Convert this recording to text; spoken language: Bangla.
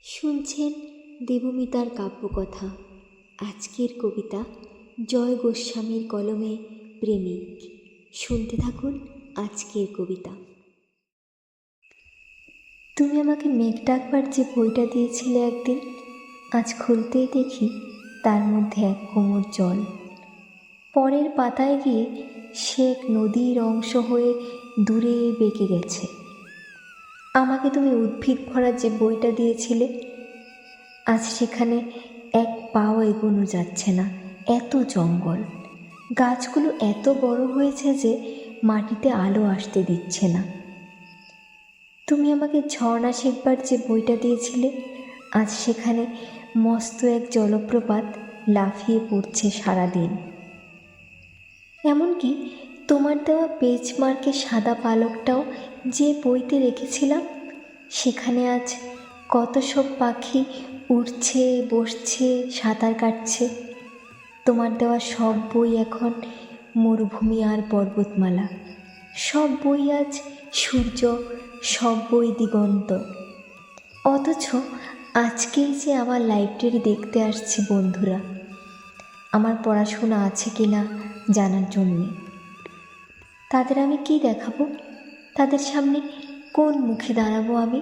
শুনছেন দেবমিতার কাব্যকথা। আজকের কবিতা জয় গোস্বামীর কলমে প্রেমিক। শুনতে থাকুন আজকের কবিতা। তুমি আমাকে মেঘ ডাকবার যে বইটা দিয়েছিলে একদিন, আজ খুলতেই দেখি তার মধ্যে এক কোমর জল। পরের পাতায় গিয়ে সে এক নদীর অংশ হয়ে দূরে বেঁকে গেছে। আমাকে তুমি উদ্ভিদ ভরা যে বইটা দিয়েছিলে, আজ সেখানে এক পাও এগোনো যাচ্ছে না, এত জঙ্গল। গাছগুলো এত বড় হয়েছে যে মাটিতে আলো আসতে দিচ্ছে না। তুমি আমাকে ঝর্ণা শেখবার যে বইটা দিয়েছিলে, আজ সেখানে মস্ত এক জলপ্রপাত লাফিয়ে পড়ছে সারাদিন। এমনকি তোমার দেওয়া পেচমার্কে সাদা পালকটাও যে বইতে রেখেছিলাম, সেখানে আজ কত সব পাখি উড়ছে, বসছে, সাঁতার কাটছে। তোমার দেওয়া সব বই এখন মরুভূমি আর পর্বতমালা, সব বই আজ সূর্য, সব বই দিগন্ত। অথচ আজকেই যে আমার লাইব্রেরি দেখতে আসছে বন্ধুরা, আমার পড়াশোনা আছে কি না জানার জন্যে। তাদের আমি কি দেখাবো? তাদের সামনে কোন মুখে দাঁড়াবো আমি?